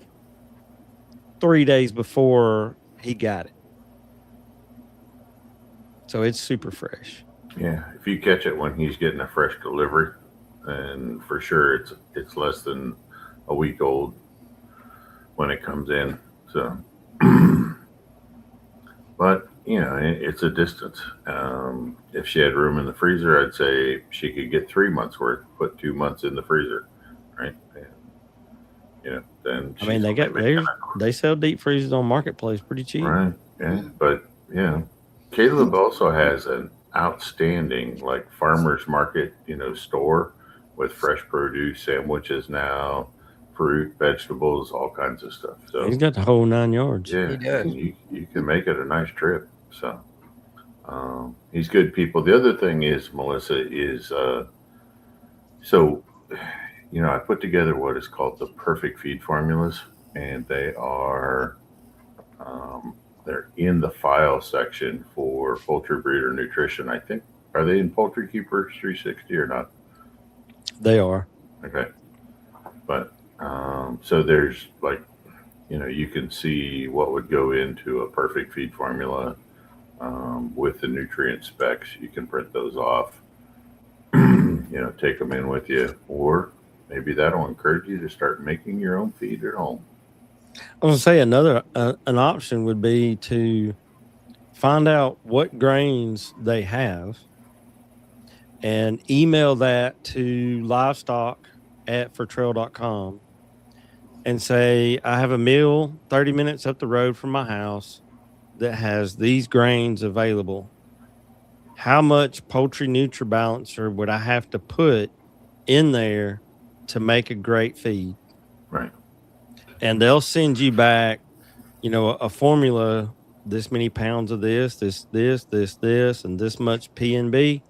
3 days before he got it. So it's super fresh. Yeah, if you catch it when he's getting a fresh delivery, and for sure it's less than a week old when it comes in. So, but it's a distance. If she had room in the freezer, I'd say she could get 3 months worth, put 2 months in the freezer, right? And, then I mean, they sell deep freezers on Marketplace pretty cheap. right? Yeah, but Caleb also has an outstanding farmers market, store with fresh produce, sandwiches now, fruit, vegetables, all kinds of stuff. So He's got the whole 9 yards. yeah, He does. and you can make it a nice trip. So he's good people. The other thing is, Melissa, is I put together what is called the perfect feed formulas, and they are they're in the file section for Poultry Breeder Nutrition. I think, are they in Poultry Keepers 360 or not? They are. Okay. But so there's you can see what would go into a perfect feed formula with the nutrient specs. You can print those off, take them in with you, or maybe that'll encourage you to start making your own feed at home. I was gonna say another an option would be to find out what grains they have and email that to livestock@fortrail.com and say, I have a mill 30 minutes up the road from my house that has these grains available. How much poultry NutriBalancer would I have to put in there to make a great feed? Right. And they'll send you back, a formula, this many pounds of this, and this much P&B.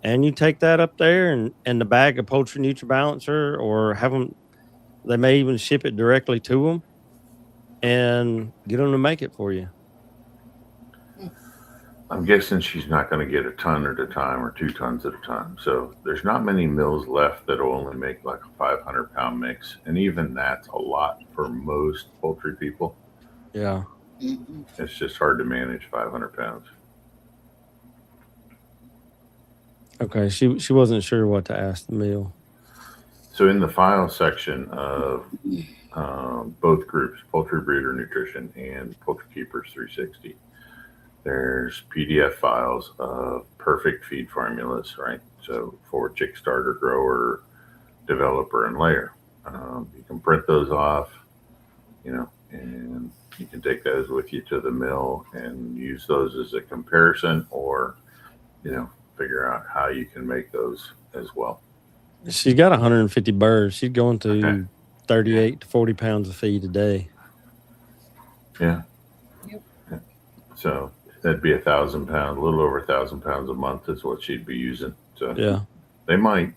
And you take that up there and the bag of poultry NutriBalancer, or have them, they may even ship it directly to them and get them to make it for you. I'm guessing she's not going to get a ton at a time or 2 tons at a time. So there's not many mills left that'll only make like a 500-pound mix. And even that's a lot for most poultry people. Yeah. Mhm. It's just hard to manage 500 pounds. Okay. She wasn't sure what to ask the mill. So in the file section of both groups, Poultry Breeder Nutrition and Poultry Keepers 360, there's PDF files of perfect feed formulas, right? So for chick starter, grower, developer, and layer. You can print those off, and you can take those with you to the mill and use those as a comparison, or, figure out how you can make those as well. She's got 150 birds. She's going to Okay. 38 to 40 pounds of feed a day. Yeah. Yep. So that'd be 1,000 pounds, a little over 1,000 pounds a month is what she'd be using. So Yeah. they might,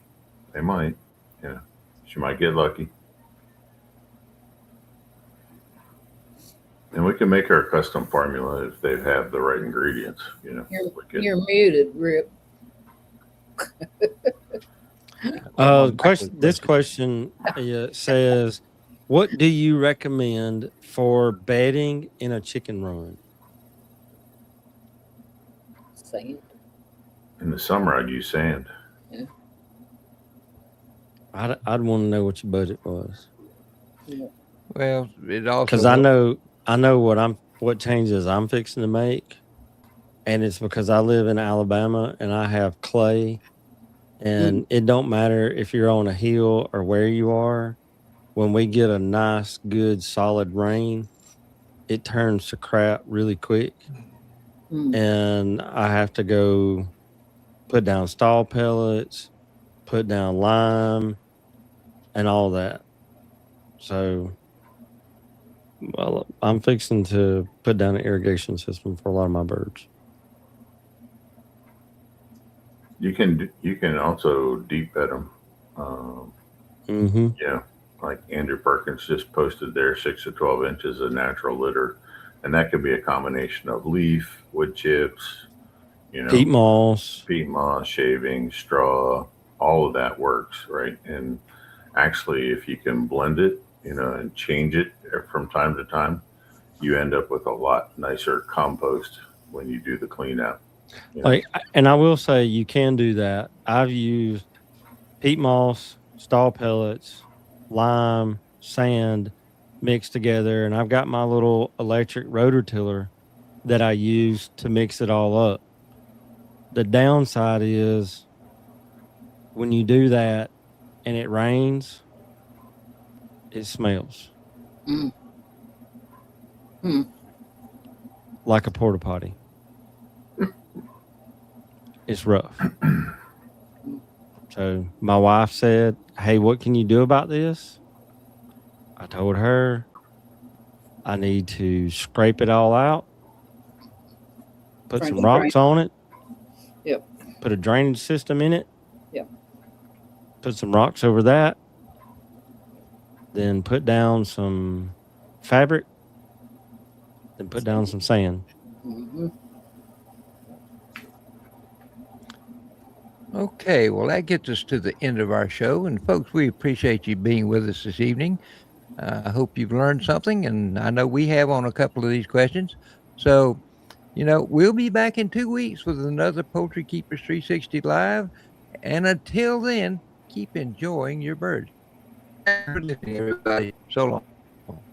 she might get lucky. And we can make her a custom formula if they have the right ingredients, You're muted, Rip. This question says, what do you recommend for bedding in a chicken run? Sand. In the summer, I'd use sand. I'd want to know what your budget was. Yeah. Well, it also Because I know what changes I'm fixing to make, and it's because I live in Alabama and I have clay, and it don't matter if you're on a hill or where you are. When we get a nice, good, solid rain, it turns to crap really quick, and I have to go put down stall pellets, put down lime, and all that. So, well, I'm fixing to put down an irrigation system for a lot of my birds. You can also deep bed them. Yeah, like Andrew Perkins just posted there, 6 to 12 inches of natural litter, and that could be a combination of leaf, wood chips, peat moss, shavings, straw. All of that works, right? And actually, if you can blend it, and change it from time to time, you end up with a lot nicer compost when you do the clean out. And I will say you can do that. I've used peat moss, stall pellets, lime, sand mixed together, and I've got my little electric rototiller that I use to mix it all up. The downside is when you do that and it rains, it smells like a porta potty. It's rough. So my wife said, hey, what can you do about this? I told her I need to scrape it all out, put some rocks on it. Yep. Put a drainage system in it. Yep. Put some rocks over that. Then put down some fabric. Then put down some sand. Mm-hmm. Okay, well, that gets us to the end of our show. And folks, we appreciate you being with us this evening. I hope you've learned something, and I know we have on a couple of these questions. So, we'll be back in 2 weeks with another Poultry Keepers 360 Live. And until then, keep enjoying your birds. Thanks for listening, everybody. So long.